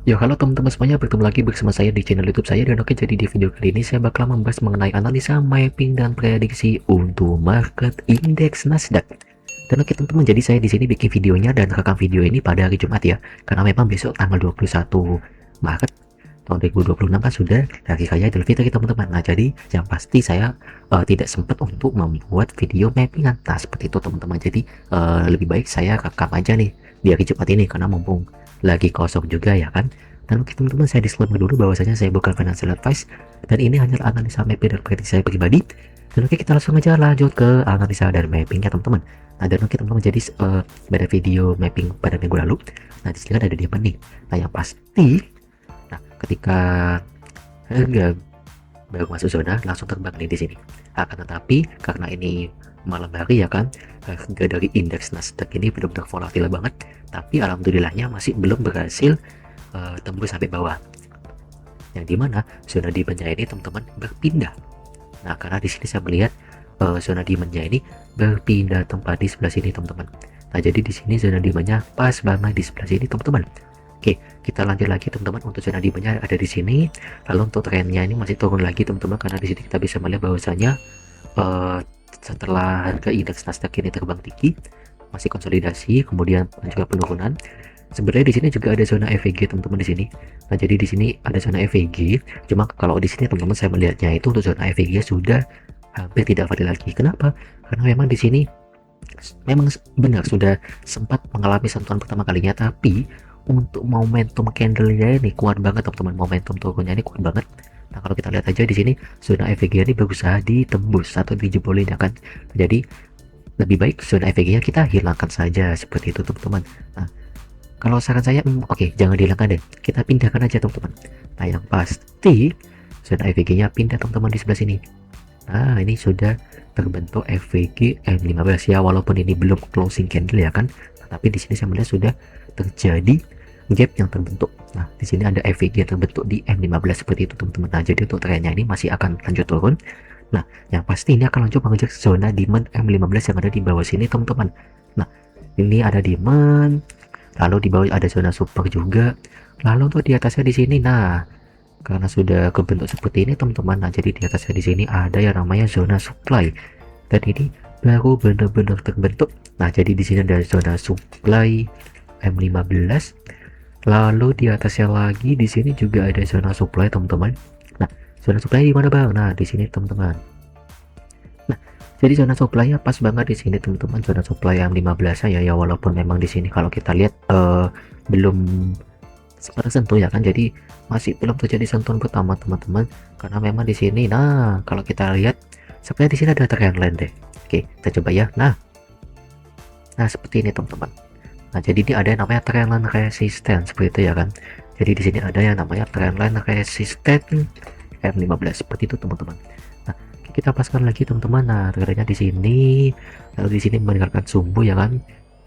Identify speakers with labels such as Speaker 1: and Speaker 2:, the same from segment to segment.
Speaker 1: Yo, halo teman-teman semuanya, bertemu lagi bersama saya di channel YouTube saya. Dan oke, jadi di video kali ini saya bakal membahas mengenai analisa mapping dan prediksi untuk market indeks Nasdaq. Dan oke teman-teman, jadi saya di sini bikin videonya dan rekam video ini pada hari Jumat ya, karena memang besok tanggal 21 Maret tahun 2026 kan sudah hari raya Idul Fitri teman-teman. Nah, jadi yang pasti saya tidak sempat untuk membuat video mappingan. Nah, seperti itu teman-teman. Jadi lebih baik saya rekam aja nih di hari Jumat ini karena mumpung lagi kosong juga ya kan. Dan oke teman-teman, saya disclaimer dulu bahwasanya saya bukan financial advice dan ini hanya analisa mapping dan prediksi saya pribadi. Dan oke, kita langsung aja lanjut ke analisa dan mappingnya teman-teman. Nah, dan oke teman-teman, jadi pada video mapping pada minggu lalu, nah di sini kan ada dia nih. Nah, yang pasti, nah ketika harga baru masuk zona langsung terbang nih di sini. Akan tetapi karena ini malam hari ya kan, harga dari indeks Nasdaq ini benar-benar volatil banget, tapi alhamdulillahnya masih belum berhasil tembus sampai bawah, yang dimana zona demandnya ini teman-teman berpindah. Nah, karena di sini saya melihat zona demandnya ini berpindah tempat di sebelah sini teman-teman. Nah, jadi di sini zona demandnya pas banget di sebelah sini teman-teman. Oke, kita lanjut lagi teman-teman. Untuk zona demandnya ada di sini. Lalu untuk trennya ini masih turun lagi teman-teman, karena di sini kita bisa melihat bahwasanya setelah harga indeks Nasdaq ini terbang tinggi, masih konsolidasi, kemudian juga penurunan. Sebenarnya di sini juga ada zona EVG teman-teman di sini. Nah, jadi di sini ada zona EVG. Cuma kalau di sini teman-teman saya melihatnya itu untuk zona EVG sudah hampir tidak valid lagi. Kenapa? Karena memang di sini memang benar sudah sempat mengalami sentuhan pertama kalinya, tapi untuk momentum candle-nya ini kuat banget teman-teman. Momentum turunnya ini kuat banget. Nah, kalau kita lihat aja di sini zona EVG ini berusaha ditembus atau dijebolin ya kan. Jadi lebih baik zona EVG-nya kita hilangkan saja seperti itu teman-teman. Nah, kalau saran saya, oke, jangan dihilangkan deh. Kita pindahkan aja teman-teman. Nah, yang pasti zona EVG-nya pindah teman-teman di sebelah sini. Nah, ini sudah terbentuk EVG M15 ya, walaupun ini belum closing candle ya kan. Tapi di sini saya melihat sudah terjadi gap yang terbentuk. Nah, di sini ada EVG yang terbentuk di M15 seperti itu teman-teman. Nah, jadi untuk trennya ini masih akan lanjut turun. Nah, yang pasti ini akan lanjut mengejar zona demand M15 yang ada di bawah sini teman-teman. Nah, ini ada demand, lalu di bawah ada zona support juga, lalu untuk di atasnya di sini, nah karena sudah kebentuk seperti ini teman-teman, nah jadi di atasnya di sini ada yang namanya zona supply, dan ini baru benar-benar terbentuk. Nah, jadi di sini ada zona supply M15, lalu di atasnya lagi di sini juga ada zona supply teman-teman. Nah, zona supply di mana bang? Nah, di sini teman-teman. Nah, jadi zona supply-nya pas banget di sini teman-teman, zona supply yang 15 ya, walaupun memang di sini kalau kita lihat belum tersentuh ya kan, jadi masih belum terjadi sentuhan pertama teman-teman, karena memang di sini, nah kalau kita lihat sebenarnya di sini ada trendline deh. Oke, kita coba ya. Nah seperti ini teman-teman. Nah, jadi ini ada yang namanya trendline resistance seperti itu ya kan. Jadi di sini ada yang namanya trendline resistance M15 seperti itu teman-teman. Nah, kita paskan lagi teman-teman. Nah, trennya di sini, lalu di sini meninggalkan sumbu ya kan.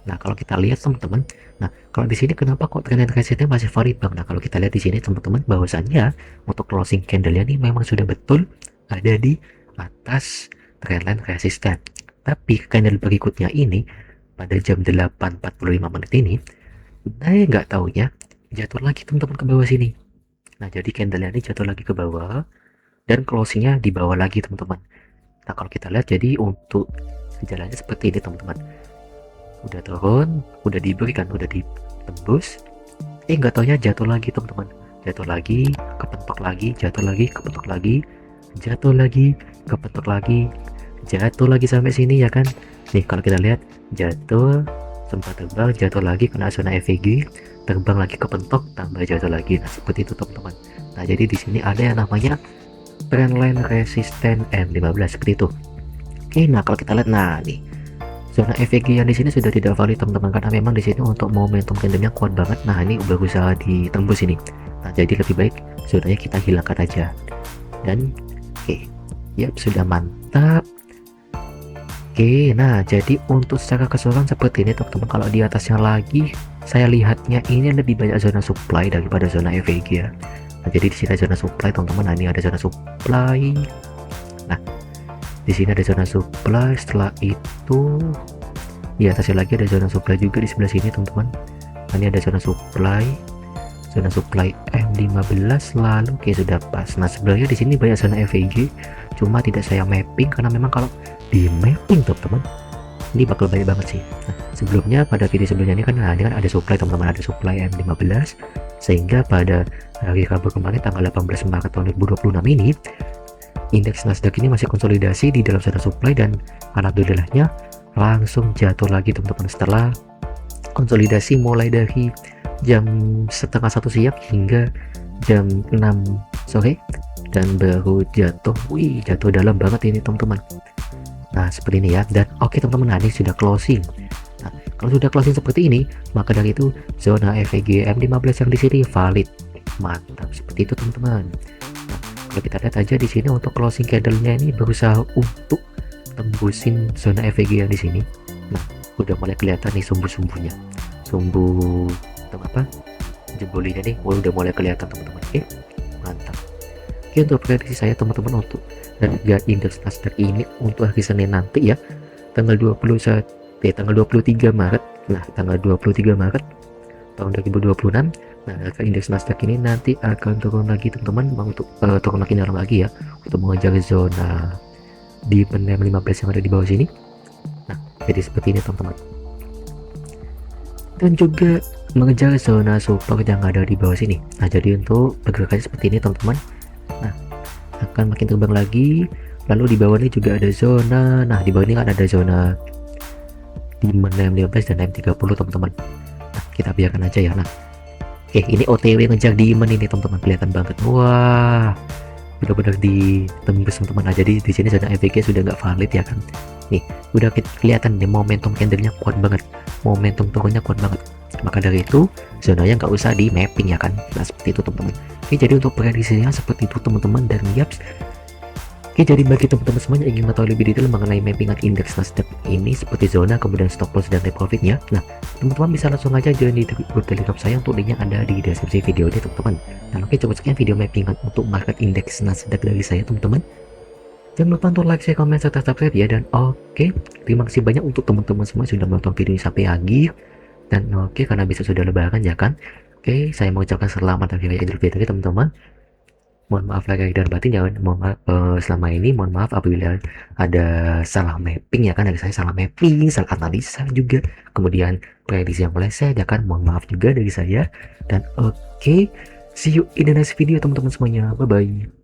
Speaker 1: Nah, kalau kita lihat teman-teman, nah kalau di sini kenapa kok trendline resistance masih valid bang? Nah, kalau kita lihat di sini teman-teman, bahwasannya untuk closing candle-nya ini memang sudah betul ada di atas trendline resistance. Tapi candle berikutnya ini pada jam 8.45 menit ini, saya nggak taunya jatuh lagi teman-teman ke bawah sini. Nah, jadi candle ini jatuh lagi ke bawah dan closingnya di bawah lagi teman-teman. Nah, kalau kita lihat jadi untuk gejalanya seperti ini teman-teman. Udah turun, udah diberikan, udah ditembus, nggak taunya jatuh lagi teman-teman. Jatuh lagi, kepentok lagi, jatuh lagi, kepentok lagi, jatuh lagi, kepentok lagi, jatuh lagi sampai sini ya kan. Nih, kalau kita lihat jatuh, sempat terbang, jatuh lagi kena zona EVG, terbang lagi kepentok, tambah jatuh lagi. Nah, seperti itu teman-teman. Nah, jadi di sini ada yang namanya trendline resistance M15 seperti itu. Oke, nah kalau kita lihat, nah nih zona EVG yang di sini sudah tidak valid teman-teman, karena memang di sini untuk momentum candlenya kuat banget. Nah, ini berusaha ditembus ini. Nah, jadi lebih baik zonanya kita hilangkan aja. Dan oke, yap, sudah mantap. Oke, nah jadi untuk secara keseluruhan seperti ini teman-teman. Kalau di atasnya lagi, saya lihatnya ini lebih banyak zona supply daripada zona EVG ya. Nah, jadi di sini ada zona supply teman-teman. Nah, ini ada zona supply. Nah, di sini ada zona supply. Setelah itu di atasnya lagi ada zona supply juga di sebelah sini teman-teman. Nah, ini ada zona supply. zona supply M15 lalu oke sudah pas. Nah sebenarnya di sini banyak zona FVG, cuma tidak saya mapping karena memang kalau di mapping teman-teman ini bakal banyak banget sih. Nah, sebelumnya pada video sebelumnya ini kan, nah, ini kan ada supply teman-teman, ada supply M15, sehingga pada hari Rabu kemarin tanggal 18 Maret tahun 2026 ini indeks Nasdaq ini masih konsolidasi di dalam zona supply dan alhamdulillahnya langsung jatuh lagi teman-teman setelah konsolidasi mulai dari jam setengah 1 siang hingga jam 6 sore dan baru jatuh. Wih, jatuh dalam banget ini teman-teman. Nah seperti ini ya, dan oke teman-teman, nah ini sudah closing. Nah kalau sudah closing seperti ini, maka dari itu zona FVG M15 yang di sini valid, mantap seperti itu teman-teman. Nah kalau kita lihat aja di sini untuk closing candlenya ini berusaha untuk tembusin zona FVG yang di sini. Nah udah mulai kelihatan nih sumbu-sumbunya, sumbu apa jebolinya nih udah mulai kelihatan teman-teman. Oke mantap. Oke untuk prediksi saya teman-teman untuk harga indeks Nasdaq ini untuk hari Senin nanti ya, tanggal 23 Maret. Nah tanggal 23 Maret tahun 2026, nah harga indeks Nasdaq ini nanti akan turun lagi teman-teman, untuk turun lagi dalam lagi ya, untuk mengejar zona di 15 yang ada di bawah sini. Nah jadi seperti ini teman-teman, dan juga mengejar zona support yang ada di bawah sini. Nah jadi untuk pergerakannya seperti ini teman-teman. Nah akan makin terbang lagi, lalu di bawah ini juga ada zona. Nah di bawah ini kan ada zona di M15 dan M30 teman-teman. Nah kita biarkan aja ya. Nah oke, ini OTW ngejar di ini teman-teman, kelihatan banget. Wah benar-benar ditembus teman-teman. Nah jadi di sini zona FVG sudah nggak valid ya kan. Nih udah kelihatan nih momentum candlenya kuat banget, momentum turunnya kuat banget. Maka dari itu zonanya nggak usah di mapping ya kan. Nah seperti itu teman-teman. Oke jadi untuk prediksinya seperti itu teman-teman, dan yaps. Oke jadi bagi teman-teman semuanya ingin mengetahui lebih detail mengenai mappingan indeks Nasdaq ini seperti zona, kemudian stop loss dan take profitnya, nah teman-teman bisa langsung aja join di grup telegram saya, untuk linknya ada di deskripsi video ini teman-teman. Nah oke cukup sekian video mappingan untuk market indeks Nasdaq dari saya teman-teman. Jangan lupa untuk like, share, komen, serta subscribe ya. Dan oke, terima kasih banyak untuk teman-teman semua sudah menonton video ini sampai akhir. Dan oke, karena besok sudah lebaran ya kan. Oke, saya mengucapkan selamat hari raya Idul Fitri teman-teman. Mohon maaf lahir dan batin, mohon maaf selama ini, mohon maaf apabila ada salah mapping ya kan, dari saya salah mapping, salah analisa juga, kemudian prediksi yang meleset ya kan, mohon maaf juga dari saya. Dan oke, see you in the next video teman-teman semuanya, bye bye.